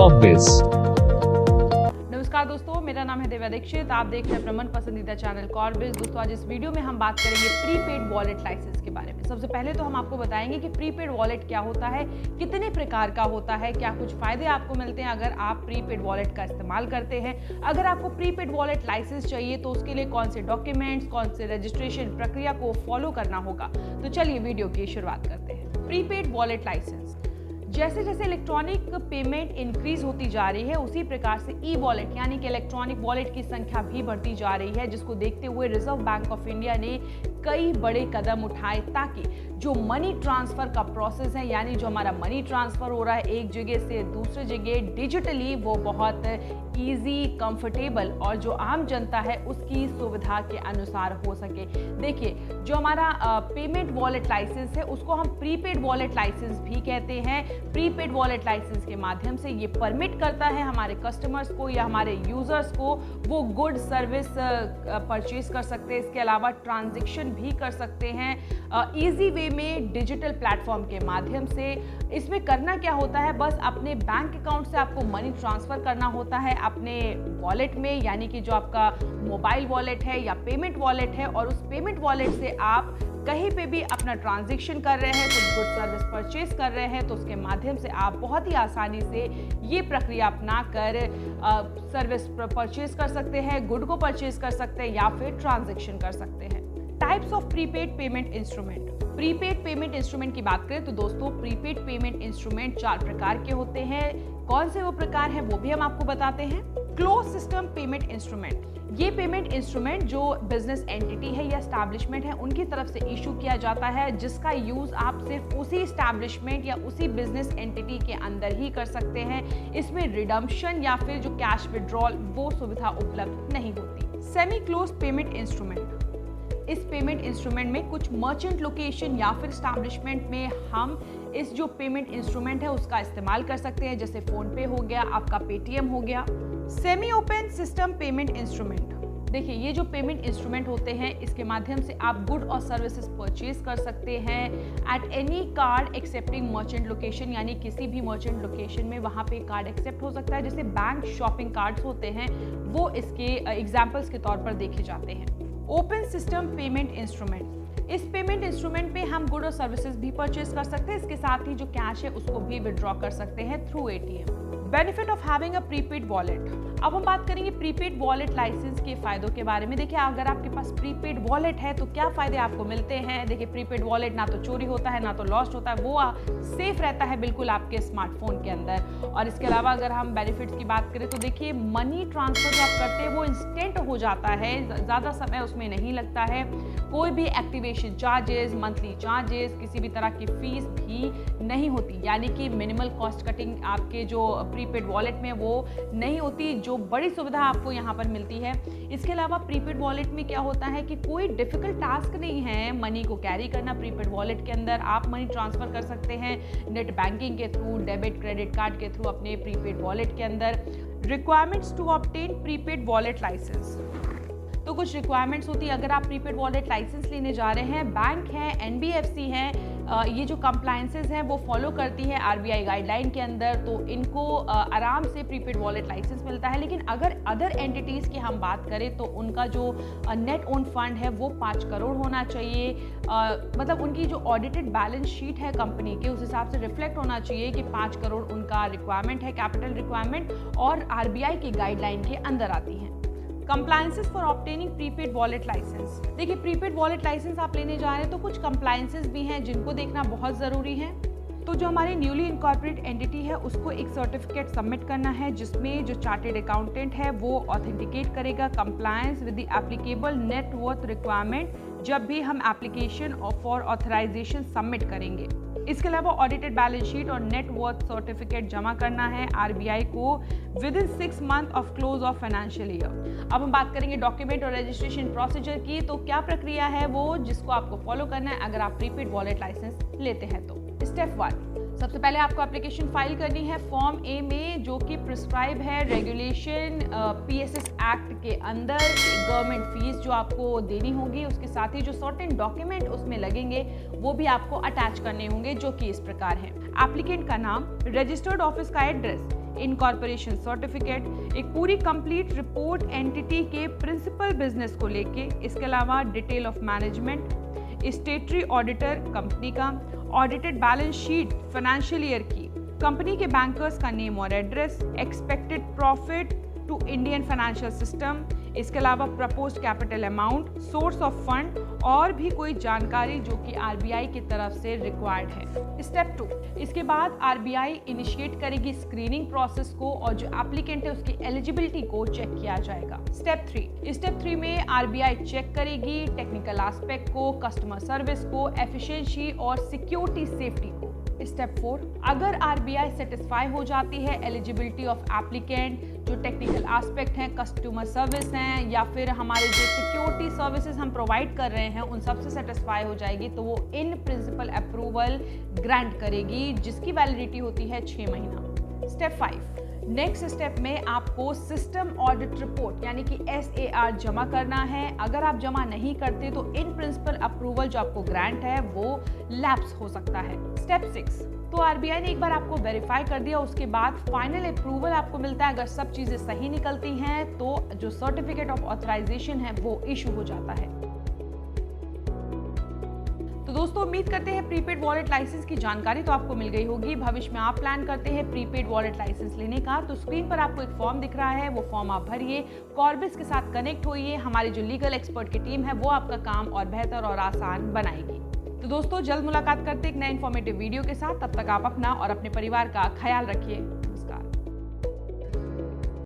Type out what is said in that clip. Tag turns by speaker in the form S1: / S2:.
S1: कॉर्बिस।
S2: नमस्कार दोस्तों, मेरा नाम है दिव्या दीक्षित। आप देख रहे हैं अपना मन पसंदीदा चैनल कॉर्बिस। दोस्तों, आज इस वीडियो में हम बात करेंगे प्रीपेड वॉलेट लाइसेंस के बारे में। सबसे पहले तो हम आपको बताएंगे कि प्रीपेड वॉलेट क्या होता है, कितने प्रकार का होता है, क्या कुछ फायदे आपको मिलते हैं अगर आप प्रीपेड वॉलेट का इस्तेमाल करते हैं। अगर आपको प्रीपेड वॉलेट लाइसेंस चाहिए तो उसके लिए कौन से डॉक्यूमेंट्स, कौन से रजिस्ट्रेशन प्रक्रिया को फॉलो करना होगा। तो चलिए वीडियो की शुरुआत करते हैं। प्रीपेड वॉलेट लाइसेंस, जैसे जैसे इलेक्ट्रॉनिक पेमेंट इंक्रीज होती जा रही है उसी प्रकार से ई वॉलेट यानी कि इलेक्ट्रॉनिक वॉलेट की संख्या भी बढ़ती जा रही है, जिसको देखते हुए रिजर्व बैंक ऑफ इंडिया ने कई बड़े कदम उठाए ताकि जो मनी ट्रांसफर का प्रोसेस है, यानी जो हमारा मनी ट्रांसफर हो रहा है एक जगह से दूसरी जगह डिजिटली, वो बहुत इजी, कंफर्टेबल और जो आम जनता है उसकी सुविधा के अनुसार हो सके। देखिए, जो हमारा पेमेंट वॉलेट लाइसेंस है उसको हम प्रीपेड वॉलेट लाइसेंस भी कहते हैं। प्रीपेड वॉलेट लाइसेंस के माध्यम से ये परमिट करता है हमारे कस्टमर्स को या हमारे यूजर्स को वो गुड सर्विस परचेज कर सकते हैं। इसके अलावा ट्रांजैक्शन भी कर सकते हैं इजी वे में डिजिटल प्लेटफॉर्म के माध्यम से। इसमें करना क्या होता है, बस अपने बैंक अकाउंट से आपको मनी ट्रांसफर करना होता है अपने वॉलेट में, यानी कि जो आपका मोबाइल वॉलेट है या पेमेंट वॉलेट है, और उस पेमेंट वॉलेट से आप कहीं पे भी अपना ट्रांजैक्शन कर रहे हैं, कुछ गुड सर्विस परचेज कर रहे हैं, तो उसके माध्यम से आप बहुत ही आसानी से ये प्रक्रिया अपना कर सर्विस परचेज कर सकते हैं, गुड को परचेज कर सकते हैं या फिर ट्रांजैक्शन कर सकते हैं। Types of prepaid payment instrument. Prepaid payment instrument की बात करें तो दोस्तों, प्रीपेड पेमेंट इंस्ट्रूमेंट 4 प्रकार के होते हैं। कौन से वो प्रकार हैं वो भी हम आपको बताते हैं। क्लोज सिस्टम पेमेंट इंस्ट्रूमेंट, ये पेमेंट इंस्ट्रूमेंट जो बिजनेस एंटिटी है या एस्टैब्लिशमेंट है उनकी तरफ से इशू किया जाता है, जिसका यूज आप सिर्फ उसी एस्टैब्लिशमेंट या उसी बिजनेस एंटिटी के अंदर ही कर सकते हैं। इसमें रिडम्पशन या फिर जो कैश विड्रॉल वो सुविधा उपलब्ध नहीं होती। सेमी क्लोज पेमेंट इंस्ट्रूमेंट, इस पेमेंट इंस्ट्रूमेंट में कुछ मर्चेंट लोकेशन या फिर एस्टैब्लिशमेंट में हम इस जो पेमेंट इंस्ट्रूमेंट है उसका इस्तेमाल कर सकते हैं, जैसे फोन पे हो गया, आपका पेटीएम हो गया। Semi open system payment instrument, देखिए ये जो पेमेंट इंस्ट्रूमेंट होते हैं इसके माध्यम से आप गुड और सर्विसेज परचेज कर सकते हैं at any card accepting merchant location, यानी किसी भी मर्चेंट लोकेशन में वहाँ पे कार्ड एक्सेप्ट हो सकता है। जैसे बैंक शॉपिंग कार्ड्स होते हैं वो इसके एग्जाम्पल्स के तौर पर देखे जाते हैं। ओपन सिस्टम पेमेंट इंस्ट्रूमेंट, इस पेमेंट इंस्ट्रूमेंट पे हम गुड और सर्विसेज भी परचेज कर सकते हैं, इसके साथ ही जो कैश है उसको भी विड्रॉ कर सकते हैं through ATM. Benefit of having a prepaid wallet, अब हम बात करेंगे प्रीपेड वॉलेट लाइसेंस के फायदों के बारे में। देखिए, अगर आपके पास प्रीपेड वॉलेट है तो क्या फायदे आपको मिलते हैं। देखिए, प्रीपेड वॉलेट ना तो चोरी होता है ना तो लॉस्ट होता है, वो सेफ रहता है बिल्कुल आपके स्मार्टफोन के अंदर। और इसके अलावा अगर हम बेनिफिट्स की बात करें तो देखिए, मनी ट्रांसफर जो आप करते हैं वो इंस्टेंट हो जाता है, ज़्यादा समय उसमें नहीं लगता है। कोई भी एक्टिवेशन चार्जेस, मंथली चार्जेस, किसी भी तरह की फीस भी नहीं होती, यानी कि मिनिमल कॉस्ट कटिंग आपके जो प्रीपेड वॉलेट में वो नहीं होती, जो बड़ी सुविधा आपको यहाँ पर मिलती है। इसके अलावा प्रीपेड वॉलेट में क्या होता है कि कोई डिफिकल्ट टास्क नहीं है मनी को कैरी करना। प्रीपेड वॉलेट के अंदर आप मनी ट्रांसफर कर सकते हैं नेट बैंकिंग के थ्रू, डेबिट क्रेडिट कार्ड के थ्रू अपने प्रीपेड वॉलेट के अंदर। Requirements to obtain prepaid wallet licence, तो कुछ रिक्वायरमेंट्स होती है अगर आप प्रीपेड वॉलेट लाइसेंस लेने जा रहे हैं। बैंक है, एनबीएफसी है, ये जो कंप्लायंसेस हैं वो फॉलो करती है आरबीआई गाइडलाइन के अंदर, तो इनको आराम से प्रीपेड वॉलेट लाइसेंस मिलता है। लेकिन अगर अदर एंटिटीज़ की हम बात करें तो उनका जो नेट ओन फंड है वो 5 करोड़ होना चाहिए। मतलब उनकी जो ऑडिटेड बैलेंस शीट है कंपनी के, उस हिसाब से रिफ्लेक्ट होना चाहिए कि 5 करोड़ उनका रिक्वायरमेंट है, कैपिटल रिक्वायरमेंट, और आरबीआई की गाइडलाइन के अंदर आती हैं। Compliances for obtaining prepaid wallet licence, देखिए प्रीपेड वॉलेट लाइसेंस आप लेने जा रहे हैं तो कुछ कंप्लायंसेस भी हैं जिनको देखना बहुत ज़रूरी है। तो जो हमारी न्यूली इनकॉर्पोरेट एंटिटी है उसको एक सर्टिफिकेट सबमिट करना है, जिसमें जो चार्टेड अकाउंटेंट है वो ऑथेंटिकेट करेगा compliance with the applicable net worth requirement जब भी हम एप्लीकेशन फॉर ऑथराइजेशन सबमिट करेंगे। इसके अलावा ऑडिटेड बैलेंस शीट और नेट वर्थ सर्टिफिकेट जमा करना है आरबीआई को with in 6 month of close of financial year. अब हम बात करेंगे डॉक्यूमेंट और रजिस्ट्रेशन प्रोसीजर की, तो क्या प्रक्रिया है वो जिसको आपको फॉलो करना है अगर आप प्रीपेड वॉलेट लाइसेंस लेते हैं तो। स्टेप 1, सबसे पहले आपको एप्लीकेशन फाइल करनी है फॉर्म ए में, जो कि प्रिस्क्राइब है रेगुलेशन पीएसएस एक्ट के अंदर। गवर्नमेंट फीस जो आपको देनी होगी, उसके साथ ही जो सर्टेन डॉक्यूमेंट उसमें लगेंगे वो भी आपको अटैच करने होंगे, जो कि इस प्रकार है। एप्लीकेंट का नाम, रजिस्टर्ड ऑफिस का एड्रेस, इनकॉर्पोरेशन सर्टिफिकेट, एक पूरी कंप्लीट रिपोर्ट एंटिटी के प्रिंसिपल बिजनेस को लेके, इसके अलावा detail of management, statutory auditor company का, audited balance sheet financial year की, कंपनी के बैंकर्स का नेम और address, expected profit to Indian financial system, इसके अलावा proposed capital amount, source of fund और भी कोई जानकारी जो कि आरबीआई की तरफ से रिक्वायर्ड है। स्टेप 2, इसके बाद आरबीआई इनिशिएट करेगी स्क्रीनिंग प्रोसेस को और जो एप्लीकेंट है उसकी एलिजिबिलिटी को चेक किया जाएगा। स्टेप 3 में आरबीआई चेक करेगी टेक्निकल एस्पेक्ट को, कस्टमर सर्विस को, एफिशिएंसी और सिक्योरिटी सेफ्टी को। स्टेप 4, अगर आरबीआई सेटिस्फाई हो जाती है एलिजिबिलिटी ऑफ एप्लीकेंट, जो टेक्निकल एस्पेक्ट हैं, कस्टमर सर्विस हैं या फिर हमारे जो सिक्योरिटी सर्विसेज हम प्रोवाइड कर रहे हैं उन सबसे सेटिस्फाई हो जाएगी, तो वो इन प्रिंसिपल अप्रूवल ग्रांट करेगी जिसकी वैलिडिटी होती है 6 महीना। स्टेप 5, नेक्स्ट स्टेप में आपको सिस्टम ऑडिट रिपोर्ट यानी कि SAR जमा करना है। अगर आप जमा नहीं करते तो इन प्रिंसिपल अप्रूवल जो आपको ग्रांट है वो लैप्स हो सकता है। स्टेप 6, तो आरबीआई ने एक बार आपको वेरीफाई कर दिया, उसके बाद फाइनल अप्रूवल आपको मिलता है। अगर सब चीजें सही निकलती हैं तो जो सर्टिफिकेट ऑफ ऑथराइजेशन है वो इशू हो जाता है। तो दोस्तों उम्मीद करते हैं प्रीपेड वॉलेट लाइसेंस की जानकारी तो आपको मिल गई होगी। भविष्य में आप प्लान करते हैं प्रीपेड वॉलेट लाइसेंस लेने का तो स्क्रीन पर आपको एक फॉर्म दिख रहा है, वो फॉर्म आप भरिए, कॉर्बिस के साथ कनेक्ट होइए। हमारी जो लीगल एक्सपर्ट की टीम है वो आपका काम और बेहतर और आसान बनाएगी। तो दोस्तों जल्द मुलाकात करते हैं एक नए इन्फॉर्मेटिव वीडियो के साथ। तब तक आप अपना और अपने परिवार का ख्याल रखिए।